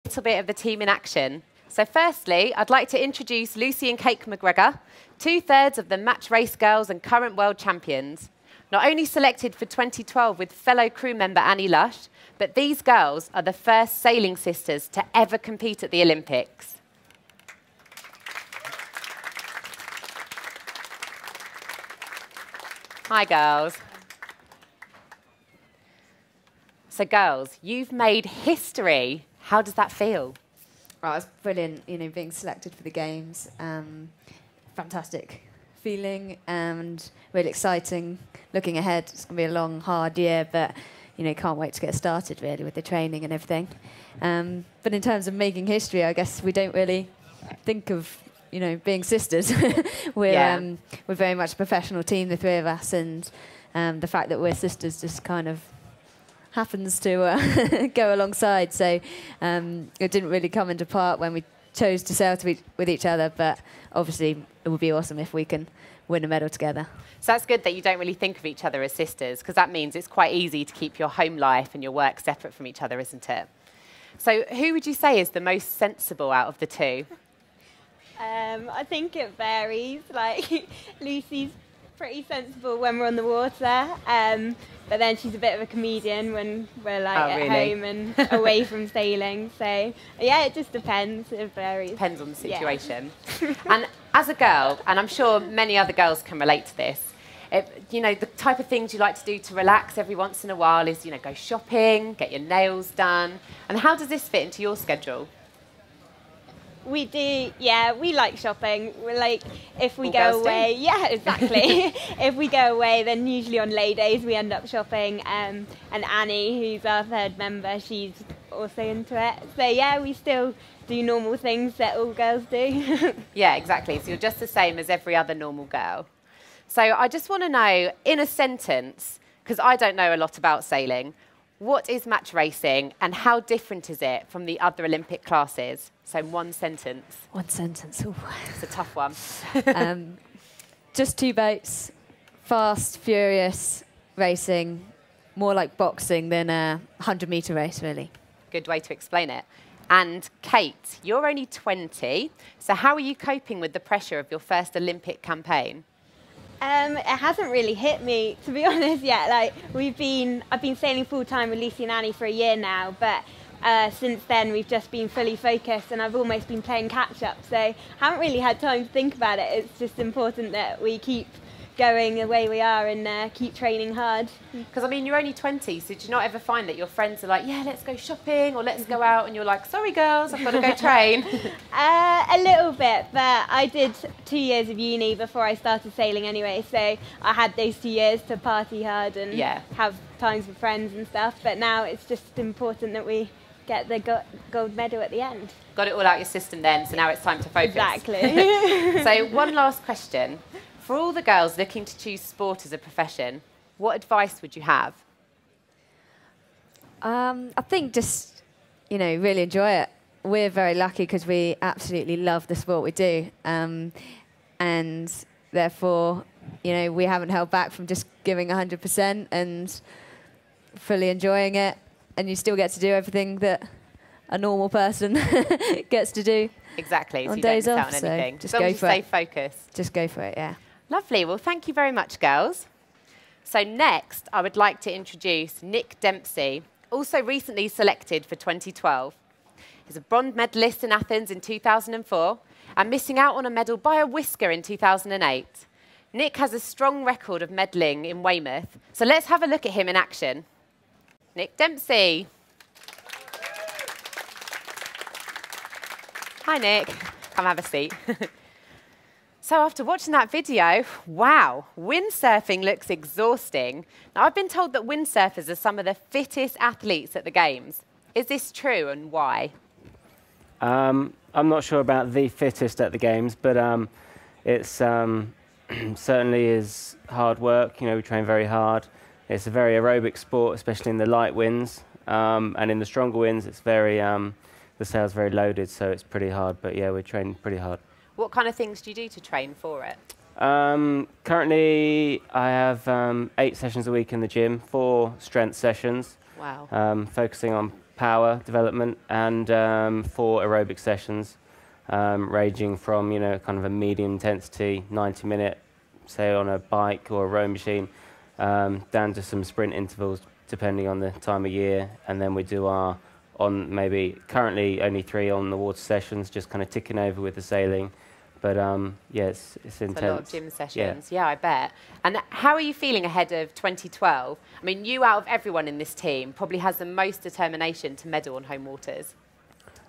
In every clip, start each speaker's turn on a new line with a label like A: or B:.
A: little bit of the team in action. So firstly, I'd like to introduce Lucy and Kate Macgregor, 2/3 of the match race girls and current world champions. Not only selected for 2012 with fellow crew member Annie Lush, but these girls are the first sailing sisters to ever compete at the Olympics. Hi, girls. So, girls, you've made history. How does that feel?
B: Oh, it's brilliant, you know, being selected for the games. Fantastic feeling and really exciting. Looking ahead, it's going to be a long, hard year, but, you know, can't wait to get started, really, with the training and everything. But in terms of making history, I guess we don't really think of, you know, being sisters. We're very much a professional team, the three of us, and the fact that we're sisters just kind of happens to go alongside. So it didn't really come into part when we chose to sail with each other, but obviously it would be awesome if we can win a medal together.
A: So that's good that you don't really think of each other as sisters, because that means it's quite easy to keep your home life and your work separate from each other, isn't it? So who would you say is the most sensible out of the two?
C: I think it varies. Like, Lucy's pretty sensible when we're on the water, but then she's a bit of a comedian when we're like at home and away from sailing. So yeah, it just depends. It varies.
A: Depends on the situation. Yeah. And as a girl, and I'm sure many other girls can relate to this, you know, the type of things you like to do to relax every once in a while is, you know, go shopping, get your nails done. And how does this fit into your schedule?
C: We do, yeah, we like shopping. We're like, if we go away, yeah, exactly. If we go away, then usually on lay days we end up shopping. And Annie, who's our third member, she's also into it. So yeah, we still do normal things that all girls do.
A: Yeah, exactly. So you're just the same as every other normal girl. So I just want to know, in a sentence, because I don't know a lot about sailing, what is match racing and how different is it from the other Olympic classes? So in one sentence.
B: One sentence, ooh.
A: It's a tough one.
B: Just two boats, fast, furious racing, more like boxing than a 100-metre race, really.
A: Good way to explain it. And Kate, you're only 20, so how are you coping with the pressure of your first Olympic campaign?
C: It hasn't really hit me, to be honest, yet. Like, I've been sailing full-time with Lucy and Annie for a year now, but since then we've just been fully focused and I've almost been playing catch-up, so I haven't really had time to think about it. It's just important that we keep going the way we are and keep training hard.
A: Because, I mean, you're only 20, so do you not ever find that your friends are like, yeah, let's go shopping or let's go out, and you're like, sorry, girls, I've got to go train?
C: A little bit, but I did 2 years of uni before I started sailing anyway, so I had those 2 years to party hard and have times with friends and stuff, but now it's just important that we get the gold medal at the end.
A: Got it all out your system then, so now it's time to focus.
C: Exactly.
A: So one last question. For all the girls looking to choose sport as a profession, what advice would you have?
B: I think just, you know, really enjoy it. We're very lucky because we absolutely love the sport we do. And therefore, you know, we haven't held back from just giving 100% and fully enjoying it. And you still get to do everything that a normal person gets to do.
A: Exactly, so
B: on
A: you
B: days
A: don't
B: off,
A: miss out on anything.
B: So just
A: go for it. Stay focused.
B: Just go for it, yeah.
A: Lovely. Well, thank you very much, girls. So next, I would like to introduce Nick Dempsey, also recently selected for 2012. He's a bronze medalist in Athens in 2004 and missing out on a medal by a whisker in 2008. Nick has a strong record of medalling in Weymouth, so let's have a look at him in action. Nick Dempsey. Hi, Nick. Come have a seat. So after watching that video, wow, windsurfing looks exhausting. Now, I've been told that windsurfers are some of the fittest athletes at the Games. Is this true, and why?
D: I'm not sure about the fittest at the Games, but it's certainly is hard work. You know, we train very hard. It's a very aerobic sport, especially in the light winds. And in the stronger winds, it's very, the sail's very loaded, so it's pretty hard. But yeah, we're training pretty hard.
A: What kind of things do you do to train for it?
D: Currently, I have 8 sessions a week in the gym, 4 strength sessions.
A: Wow.
D: Focusing on power development and 4 aerobic sessions, ranging from kind of a medium intensity 90-minute, say on a bike or a row machine, down to some sprint intervals depending on the time of year, and then we do our maybe currently only 3 on the water sessions, just kind of ticking over with the sailing. But yeah, it's intense.
A: A lot of gym sessions, yeah, I bet. And how are you feeling ahead of 2012? I mean, you out of everyone in this team probably has the most determination to medal on home waters.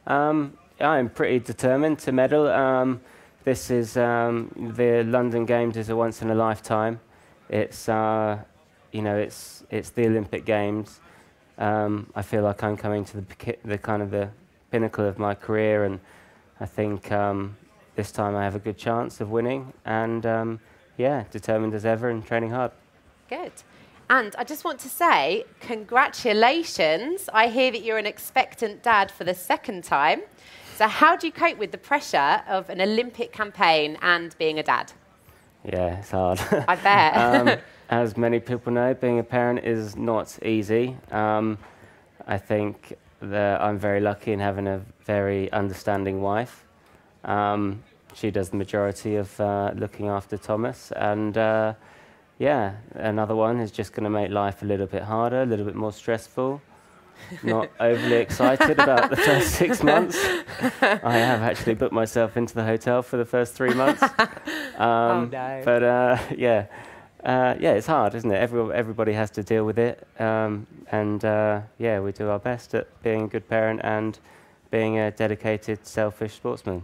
D: I'm pretty determined to medal. This is the London Games is a once in a lifetime. It's it's the Olympic Games. I feel like I'm coming to the kind of the pinnacle of my career, and I think this time I have a good chance of winning. And yeah, determined as ever and training hard.
A: Good. And I just want to say, congratulations. I hear that you're an expectant dad for the 2nd time. So how do you cope with the pressure of an Olympic campaign and being a dad?
D: Yeah, it's hard.
A: I bet.
D: As many people know, being a parent is not easy. I think that I'm very lucky in having a very understanding wife. She does the majority of looking after Thomas. And yeah, another one is just going to make life a little bit harder, a little bit more stressful. Not overly excited about the first 6 months. I have actually booked myself into the hotel for the first 3 months.
A: Oh no!
D: But yeah, it's hard, isn't it? Everybody has to deal with it, and yeah, we do our best at being a good parent and being a dedicated, selfish sportsman.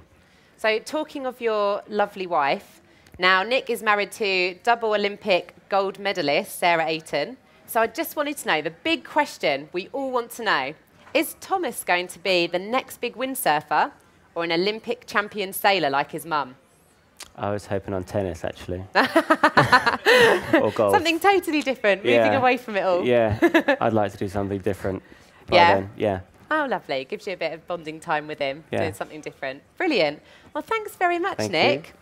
A: So, talking of your lovely wife, now Nick is married to double Olympic gold medalist Sarah Ayton. So I just wanted to know, the big question we all want to know, is Thomas going to be the next big windsurfer or an Olympic champion sailor like his mum?
D: I was hoping on tennis, actually. Or golf.
A: Something totally different, moving away from it all.
D: Yeah, I'd like to do something different by then. Yeah.
A: Oh, lovely. Gives you a bit of bonding time with him, doing something different. Brilliant. Well, thanks very much, Nick.
D: You.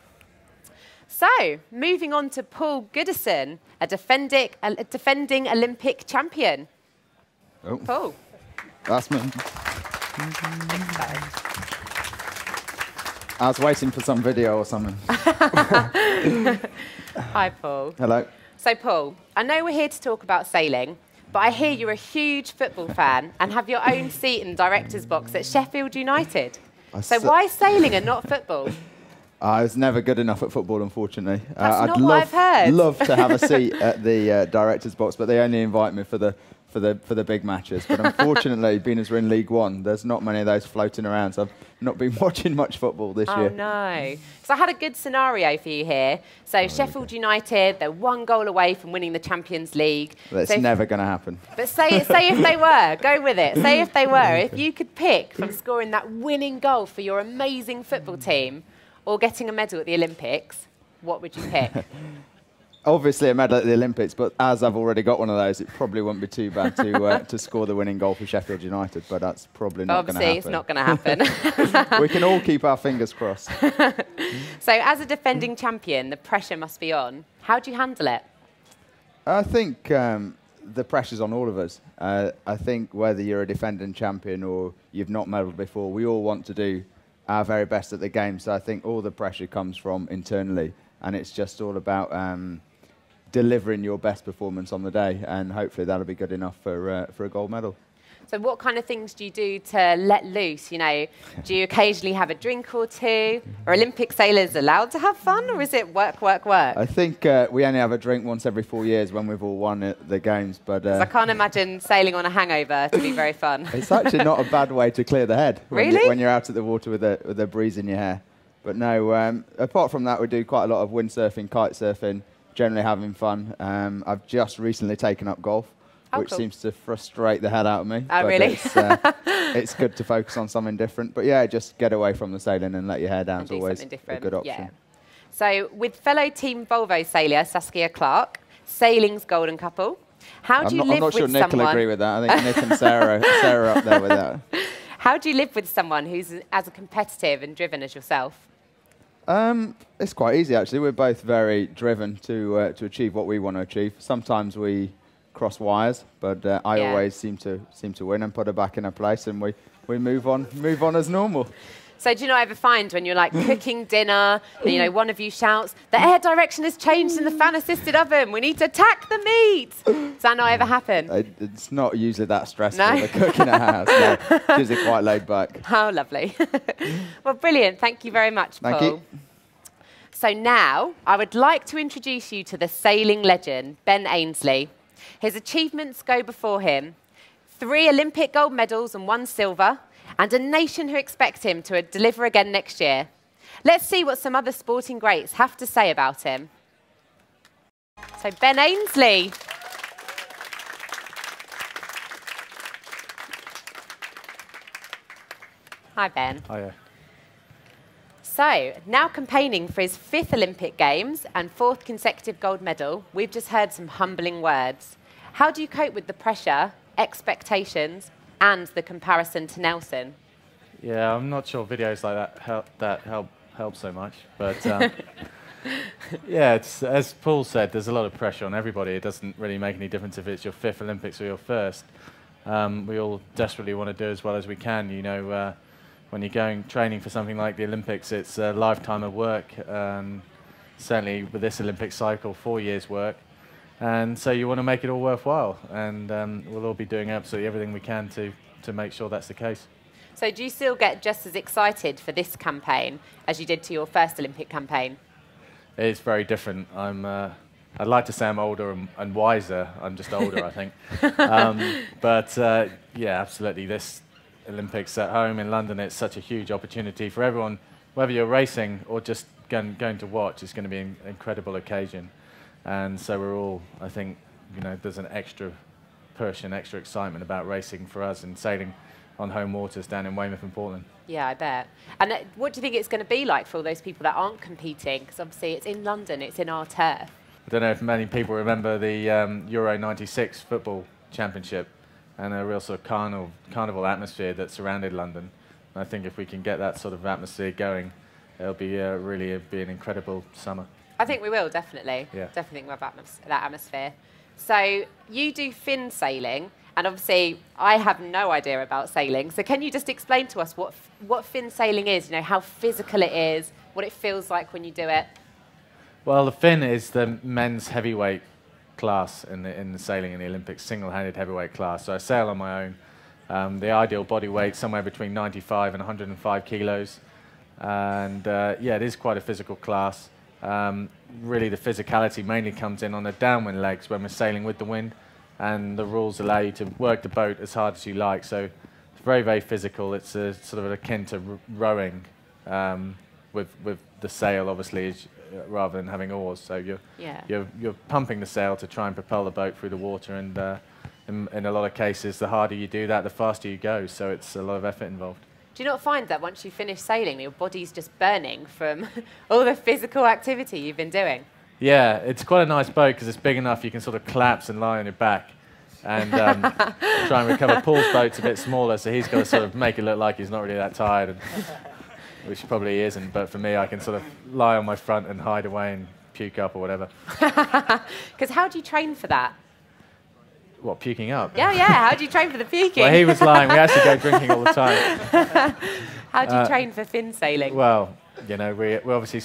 A: So, moving on to Paul Goodison, a defending Olympic champion.
E: Oh.
A: Paul.
E: That's me. I was waiting for some video or something.
A: Hi, Paul.
E: Hello.
A: So, Paul, I know we're here to talk about sailing, but I hear you're a huge football fan and have your own seat in the director's box at Sheffield United. So why sailing and not football?
E: I was never good enough at football, unfortunately.
A: That's not what I've heard.
E: Love to have a seat at the director's box, but they only invite me for the big matches. But unfortunately, being as we're in League One, there's not many of those floating around, so I've not been watching much football this year.
A: Oh, no. So I had a good scenario for you here. So Sheffield United, they're 1 goal away from winning the Champions League.
E: That's never going to happen.
A: But say if they were. Go with it. Say if they were. If you could pick from scoring that winning goal for your amazing football team or getting a medal at the Olympics, what would you pick?
E: Obviously a medal at the Olympics, but as I've already got one of those, it probably wouldn't be too bad to score the winning goal for Sheffield United, but that's probably not going to happen.
A: Obviously, it's not going to happen.
E: We can all keep our fingers crossed.
A: So as a defending champion, the pressure must be on. How do you handle it?
E: I think the pressure's on all of us. I think whether you're a defending champion or you've not medalled before, we all want to do our very best at the game. So I think all the pressure comes from internally, and it's just all about delivering your best performance on the day, and hopefully that'll be good enough for a gold medal.
A: So what kind of things do you do to let loose? You know, do you occasionally have a drink or two? Are Olympic sailors allowed to have fun, or is it work, work, work?
E: I think we only have a drink once every 4 years when we've all won at the games. But
A: I can't imagine sailing on a hangover to be very fun.
E: It's actually not a bad way to clear the head
A: really?
E: When you're out at the water with a breeze in your hair. But no, apart from that, we do quite a lot of windsurfing, kite surfing, generally having fun. I've just recently taken up golf. Which seems to frustrate the hell out of me.
A: Oh, really?
E: It's good to focus on something different. But yeah, just get away from the sailing and let your hair down is always a good option.
A: Yeah. So with fellow Team Volvo sailor Saskia Clark, sailing's golden couple, how do you live with someone...
E: I'm not sure Nick will agree with that. I think Nick and Sarah are up there with that.
A: How do you live with someone who's as competitive and driven as yourself?
E: It's quite easy, actually. We're both very driven to achieve what we want to achieve. Sometimes we cross wires, but I always seem to win and put her back in her place, and we move on as normal.
A: So do you not ever find when you're like cooking dinner, and, you know, one of you shouts, "The air direction has changed in the fan-assisted oven. We need to attack the meat." Does that not ever happen?
E: It's not usually that stressful.
A: No?
E: The cooking at house. No, it's usually quite laid back.
A: How lovely. Well, brilliant. Thank you very much, Paul.
E: Thank you.
A: So now I would like to introduce you to the sailing legend, Ben Ainslie. His achievements go before him: 3 Olympic gold medals and 1 silver, and a nation who expect him to deliver again next year. Let's see what some other sporting greats have to say about him. So Ben Ainslie. Hi, Ben.
F: Hiya.
A: So, now campaigning for his 5th Olympic Games and 4th consecutive gold medal, we've just heard some humbling words. How do you cope with the pressure, expectations, and the comparison to Nelson?
F: Yeah, I'm not sure videos like that help so much, but yeah, it's, as Paul said, there's a lot of pressure on everybody. It doesn't really make any difference if it's your 5th Olympics or your 1st. We all desperately want to do as well as we can. You know, when you're going training for something like the Olympics, it's a lifetime of work. Certainly with this Olympic cycle, 4 years' work. And so you want to make it all worthwhile, and we'll all be doing absolutely everything we can to make sure that's the case.
A: So do you still get just as excited for this campaign as you did to your 1st Olympic campaign?
F: It's very different. I'd like to say I'm older and wiser. I'm just older, I think. But yeah, absolutely. This Olympics at home in London, it's such a huge opportunity for everyone, whether you're racing or just going to watch. It's going to be an incredible occasion. And so we're all, I think, you know, there's an extra push and extra excitement about racing for us and sailing on home waters down in Weymouth and Portland.
A: Yeah, I bet. And what do you think it's going to be like for all those people that aren't competing? Because obviously it's in London, it's in our turf.
F: I don't know if many people remember the Euro '96 football championship and a real sort of carnival atmosphere that surrounded London. And I think if we can get that sort of atmosphere going, it'll be really be an incredible summer.
A: I think we will, definitely.
F: Yeah.
A: Definitely we'll have that atmosphere. So you do fin sailing, and obviously I have no idea about sailing. So can you just explain to us what fin sailing is, you know, how physical it is, what it feels like when you do it?
F: Well, the fin is the men's heavyweight class in the sailing in the Olympics, single-handed heavyweight class. So I sail on my own. The ideal body weight somewhere between 95 and 105 kilos. And yeah, it is quite a physical class. Really the physicality mainly comes in on the downwind legs when we're sailing with the wind, and the rules allow you to work the boat as hard as you like. So it's very, very physical. It's sort of akin to rowing with the sail, obviously, rather than having oars. So you're pumping the sail to try and propel the boat through the water, and in a lot of cases, the harder you do that, the faster you go. So it's a lot of effort involved.
A: Do you not find that once you finish sailing, your body's just burning from all the physical activity you've been doing?
F: Yeah, it's quite a nice boat because it's big enough you can sort of collapse and lie on your back and try and recover. Paul's boat's a bit smaller, so he's got to sort of make it look like he's not really that tired, which probably isn't. But for me, I can sort of lie on my front and hide away and puke up or whatever.
A: Because how do you train for that?
F: What, puking up?
A: Yeah, how do you train for the puking?
F: Well, he was lying. We actually go drinking all the time.
A: How do you train for fin sailing?
F: Well, you know, we're obviously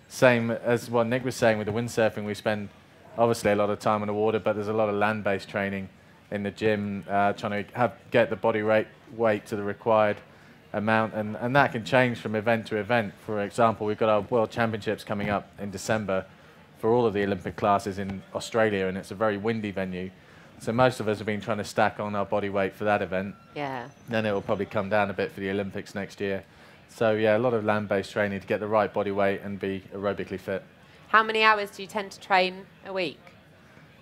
F: same as what Nick was saying with the windsurfing. We spend obviously a lot of time on the water, but there's a lot of land-based training in the gym, trying to get the body weight to the required amount, and that can change from event to event. For example, we've got our World Championships coming up in December for all of the Olympic classes in Australia, and it's a very windy venue. So most of us have been trying to stack on our body weight for that event.
A: Yeah.
F: Then it will probably come down a bit for the Olympics next year. So yeah, a lot of land-based training to get the right body weight and be aerobically fit.
A: How many hours do you tend to train a week?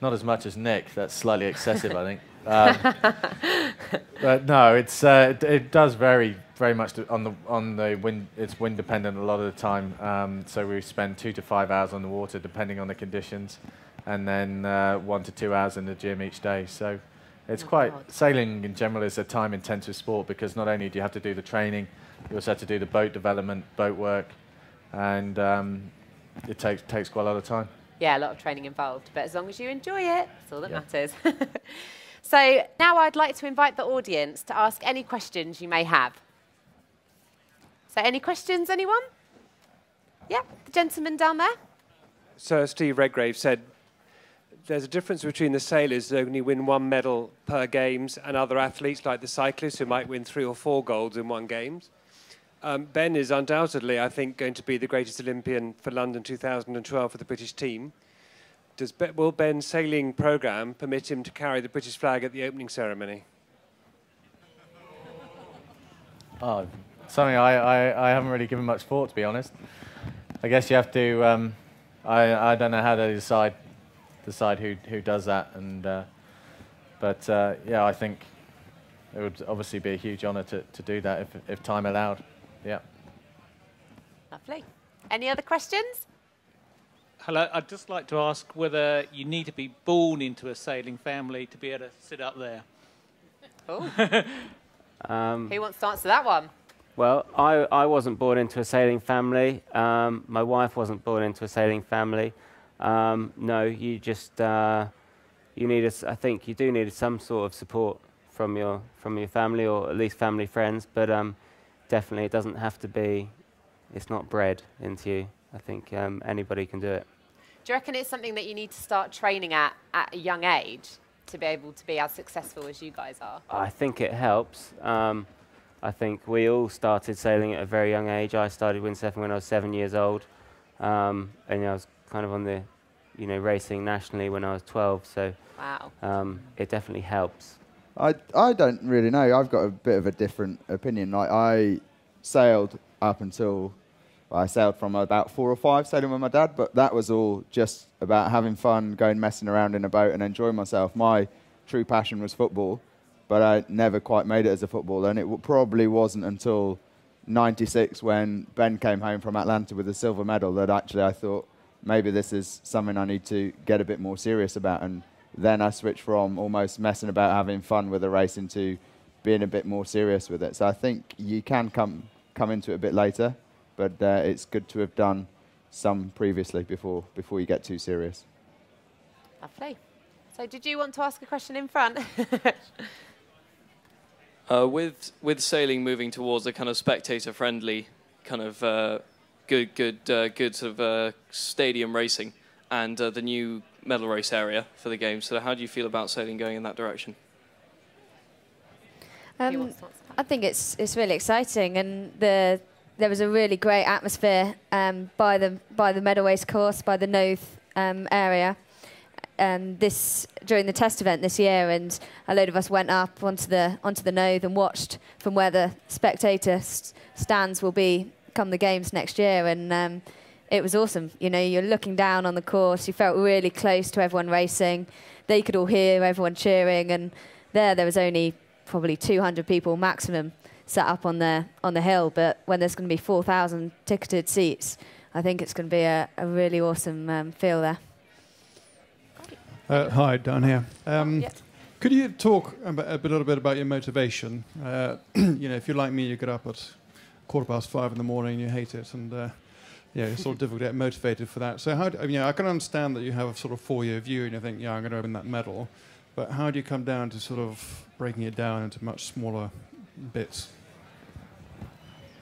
F: Not as much as Nick. That's slightly excessive, I think. But no, it does vary very much on the wind. It's wind dependent a lot of the time. So we spend 2 to 5 hours on the water depending on the conditions, and then 1 to 2 hours in the gym each day. So it's sailing in general is a time-intensive sport because not only do you have to do the training, you also have to do the boat development, boat work, and it takes quite a lot of time.
A: Yeah, a lot of training involved, but as long as you enjoy it, that's all that matters. So now I'd like to invite the audience to ask any questions you may have. So any questions, anyone? Yeah, the gentleman down there.
G: Sir Steve Redgrave said there's a difference between the sailors who only win 1 medal per games and other athletes like the cyclists who might win 3 or 4 golds in one games. Ben is undoubtedly, I think, going to be the greatest Olympian for London 2012 for the British team. Will Ben's sailing programme permit him to carry the British flag at the opening ceremony?
F: Oh, something I haven't really given much thought, to be honest. I guess you have to. I don't know how they decide who does that, and but yeah, I think it would obviously be a huge honour to do that if time allowed. Yeah.
A: Lovely. Any other questions?
H: Hello, I'd just like to ask whether you need to be born into a sailing family to be able to sit up there.
A: Oh. Who wants to answer that one?
D: Well, I wasn't born into a sailing family. My wife wasn't born into a sailing family. No, you just you need I think you do need some sort of support from your family, or at least family friends. But definitely, it doesn't have to be. It's not bred into you. I think anybody can do it.
A: Do you reckon it's something that you need to start training at a young age to be able to be as successful as you guys are?
D: I think it helps. I think we all started sailing at a very young age. I started windsurfing when I was 7 years old, and I was kind of on the, racing nationally when I was 12. So
A: wow.
D: It definitely helps.
E: I don't really know. I've got a bit of a different opinion. Like, I sailed up until I sailed from about 4 or 5 sailing with my dad, but that was all just about having fun, going messing around in a boat and enjoying myself. My true passion was football, but I never quite made it as a footballer, and it probably wasn't until '96 when Ben came home from Atlanta with a silver medal that actually I thought maybe this is something I need to get a bit more serious about. And then I switched from almost messing about, having fun with the race, into being a bit more serious with it. So I think you can come into it a bit later, but it's good to have done some previously before you get too serious.
A: Lovely. So did you want to ask a question in front?
I: With sailing moving towards a kind of spectator-friendly kind of good sort of stadium racing, and the new medal race area for the games, so how do you feel about sailing going in that direction?
B: I think it's really exciting, and there was a really great atmosphere by the medal race course, by the Noth area. During the test event this year, and a load of us went up onto the Noth and watched from where the spectator stands will be come the games next year, and it was awesome. You're looking down on the course, you felt really close to everyone racing. They could all hear everyone cheering, and there was only probably 200 people maximum sat up on the hill, but when there's going to be 4,000 ticketed seats, I think it's going to be a really awesome feel there.
J: Hi, down here. Could you talk a little bit about your motivation? If you're like me, you get up at 5:15 in the morning and you hate it, and it's sort of difficult to get motivated for that. So I can understand that you have a sort of 4-year view and you think, I'm going to win that medal, but how do you come down to sort of breaking it down into much smaller bits?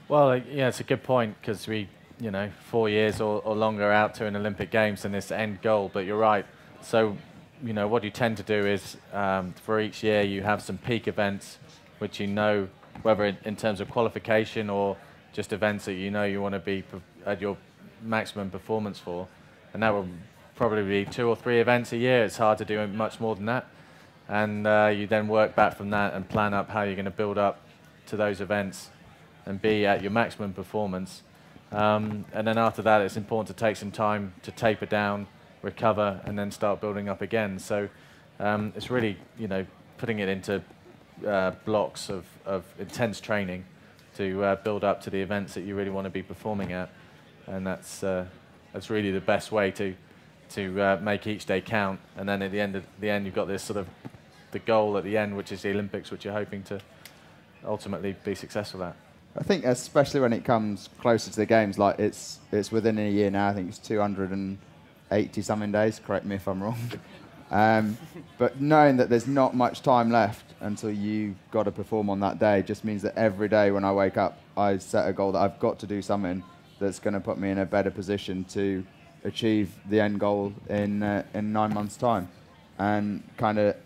F: Well, it's a good point, because we, 4 years or longer out to an Olympic Games and this end goal. But you're right. So, what you tend to do is for each year you have some peak events, which whether in terms of qualification or just events that you want to be at your maximum performance for, and that will probably be 2 or 3 events a year. It's hard to do much more than that, and you then work back from that and plan up how you're going to build up to those events and be at your maximum performance. And then after that, it's important to take some time to taper down, recover, and then start building up again. So it's really, putting it into blocks of intense training to build up to the events that you really want to be performing at, and that's really the best way to make each day count. And then at the end, you've got this sort of the goal at the end, which is the Olympics, which you're hoping to ultimately be successful at.
E: I think especially when it comes closer to the games, like it's within a year now. I think it's 80-something days, correct me if I'm wrong. But knowing that there's not much time left until you've got to perform on that day just means that every day when I wake up, I set a goal that I've got to do something that's going to put me in a better position to achieve the end goal in 9 months' time. And kind of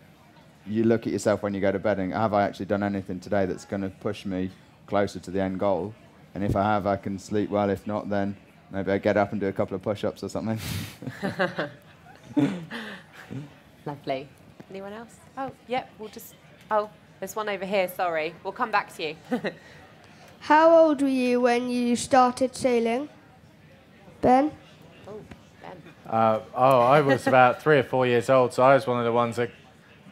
E: you look at yourself when you go to bed and have I actually done anything today that's going to push me closer to the end goal? And if I have, I can sleep well. If not, then maybe I get up and do a couple of push-ups or something.
A: Lovely. Anyone else? Oh, yep, we'll just... Oh, there's one over here, sorry. We'll come back to you.
K: How old were you when you started sailing? Ben?
A: Oh, Ben.
F: I was about 3 or 4 years old, so I was one of the ones that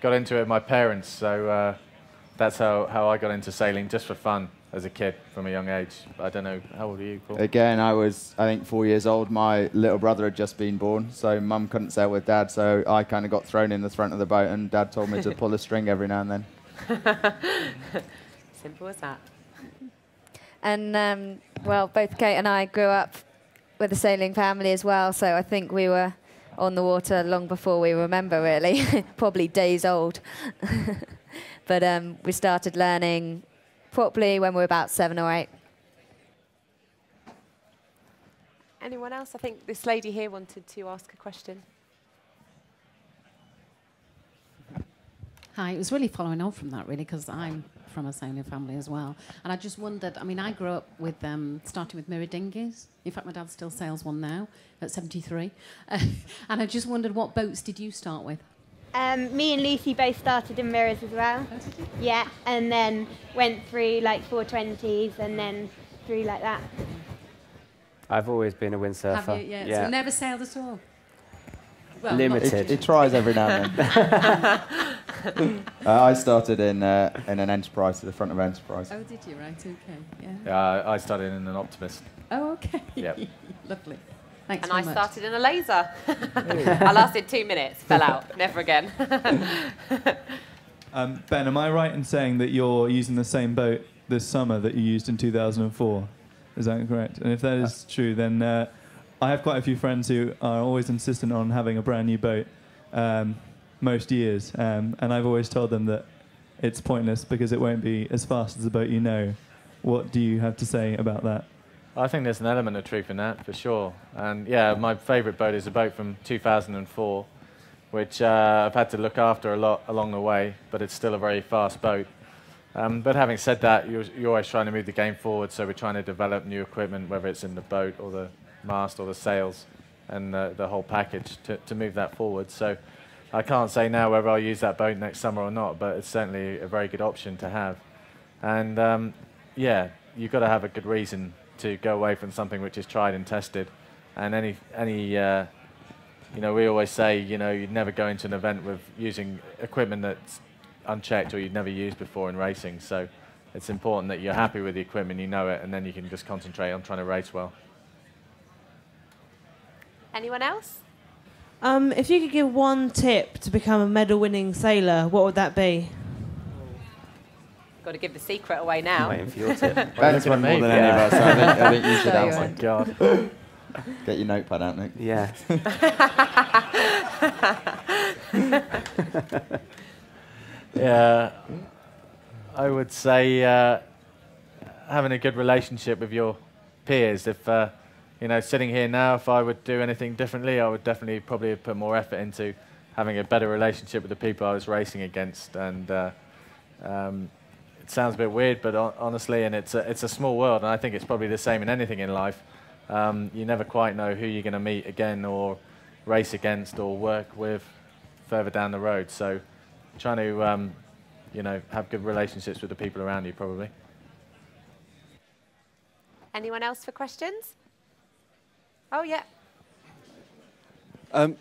F: got into it with my parents. So that's how I got into sailing, just for fun as a kid from a young age. I don't know, how old are you, Paul?
E: Again, I was, I think, 4 years old. My little brother had just been born, so Mum couldn't sail with Dad, so I kind of got thrown in the front of the boat, and Dad told me to pull a string every now and then.
A: Simple as that.
B: And, well, both Kate and I grew up with a sailing family as well, so I think we were on the water long before we remember, really. Probably days old. But we started learning properly when we were about 7 or 8.
A: Anyone else? I think this lady here wanted to ask a question.
L: Hi, it was really following on from that, really, because I'm from a sailing family as well. And I just wondered, I mean, I grew up with starting with mirror dinghies. In fact, my dad still sails one now at 73. And I just wondered, what boats did you start with?
C: Me and Lucy both started in mirrors as well.
L: Oh, did you?
C: Yeah, and then went through like 420s and then through like that.
D: I've always been a windsurfer.
L: Have you? Yeah. So never sailed at all? Well,
D: limited.
E: He tries every now and then. I started in an Enterprise, to the front of Enterprise.
L: Oh, did you? Right, okay. Yeah.
F: Yeah, I started in an Optimist.
L: Oh, okay.
F: Yep.
L: Lovely. Thanks
A: And
L: very
A: I
L: much.
A: started in a laser. I lasted 2 minutes, fell out, never again.
M: Ben, am I right in saying that you're using the same boat this summer that you used in 2004? Is that correct? And if that is true, then I have quite a few friends who are always insistent on having a brand new boat most years. And I've always told them that it's pointless because it won't be as fast as the boat you know. What do you have to say about that?
F: I think there's an element of truth in that, for sure. And yeah, my favourite boat is a boat from 2004, which I've had to look after a lot along the way, but it's still a very fast boat. But having said that, you're always trying to move the game forward, so we're trying to develop new equipment, whether it's in the boat or the mast or the sails and the whole package to move that forward. So I can't say now whether I'll use that boat next summer or not, but it's certainly a very good option to have. And yeah, you've got to have a good reason to go away from something which is tried and tested. And any you know, we always say, you know, you'd never go into an event with using equipment that's unchecked or you'd never used before in racing. So it's important that you're happy with the equipment, you know it, and then you can just concentrate on trying to race well.
A: Anyone else?
N: If you could give one tip to become a medal-winning sailor, what would that be?
A: Got to give the secret away now.
D: Waiting for your tip.
E: Ben's won more than any of us, so I think you should answer.
F: Oh, my God.
E: Get your notepad out, Nick.
D: Yeah.
F: Yeah, I would say having a good relationship with your peers. If you know, sitting here now, if I would do anything differently, I would definitely probably put more effort into having a better relationship with the people I was racing against. And it sounds a bit weird, but honestly, and it's a small world, and I think it's probably the same in anything in life. You never quite know who you're going to meet again or race against or work with further down the road. So trying to, you know, have good relationships with the people around you, probably.
A: Anyone else for questions? Oh, yeah.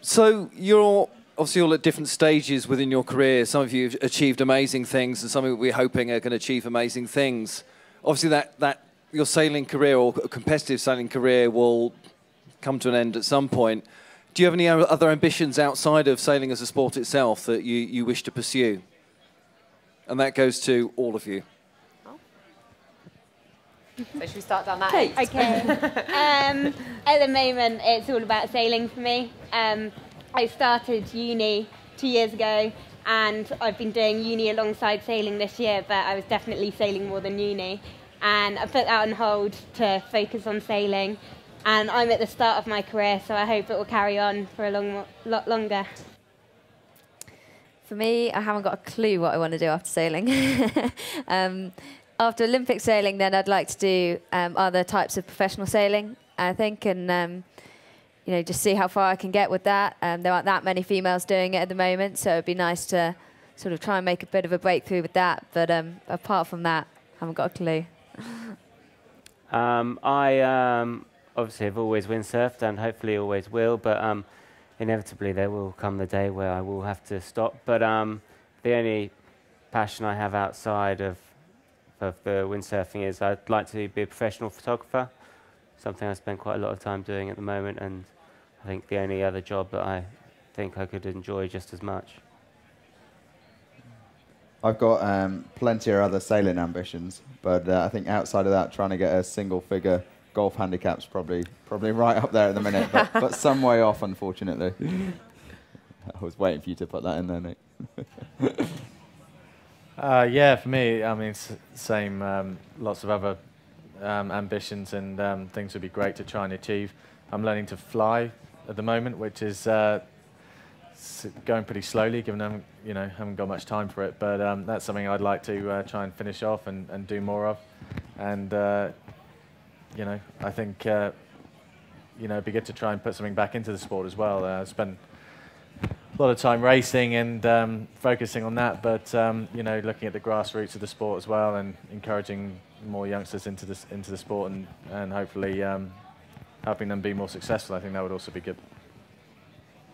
O: So you're obviously all at different stages within your career. Some of you have achieved amazing things, and some of you we're hoping are going to achieve amazing things. Obviously, that your sailing career or competitive sailing career will come to an end at some point. Do you have any other ambitions outside of sailing as a sport itself that you wish to pursue? And that goes to all of you.
A: So should we start down that?
C: Kate. Okay. At the moment, it's all about sailing for me. I started uni 2 years ago, and I've been doing uni alongside sailing this year, but I was definitely sailing more than uni. And I put that on hold to focus on sailing. And I'm at the start of my career, so I hope it will carry on for a lot longer.
B: For me, I haven't got a clue what I want to do after sailing. After Olympic sailing, then I'd like to do other types of professional sailing, I think, and you know, just see how far I can get with that. There aren't that many females doing it at the moment, so it'd be nice to sort of try and make a bit of a breakthrough with that. But apart from that, I haven't got a clue.
D: I obviously have always windsurfed and hopefully always will, but inevitably there will come the day where I will have to stop. But the only passion I have outside of the windsurfing is I'd like to be a professional photographer, something I spend quite a lot of time doing at the moment, and I think the only other job that I think I could enjoy just as much.
E: I've got plenty of other sailing ambitions, but I think outside of that, trying to get a single-figure golf handicap's probably right up there at the minute, but some way off, unfortunately. I was waiting for you to put that in there, Nick.
F: Yeah, for me, I mean, same. Lots of other ambitions and things would be great to try and achieve. I'm learning to fly at the moment, which is going pretty slowly, given I haven't got much time for it. But that's something I'd like to try and finish off and do more of. And I think it'd be good to try and put something back into the sport as well. I spent a lot of time racing and focusing on that, but looking at the grassroots of the sport as well and encouraging more youngsters into the sport and hopefully helping them be more successful. I think that would also be good.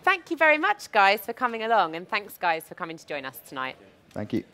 A: Thank you very much, guys, for coming along, and thanks, guys, for coming to join us tonight.
E: Thank you.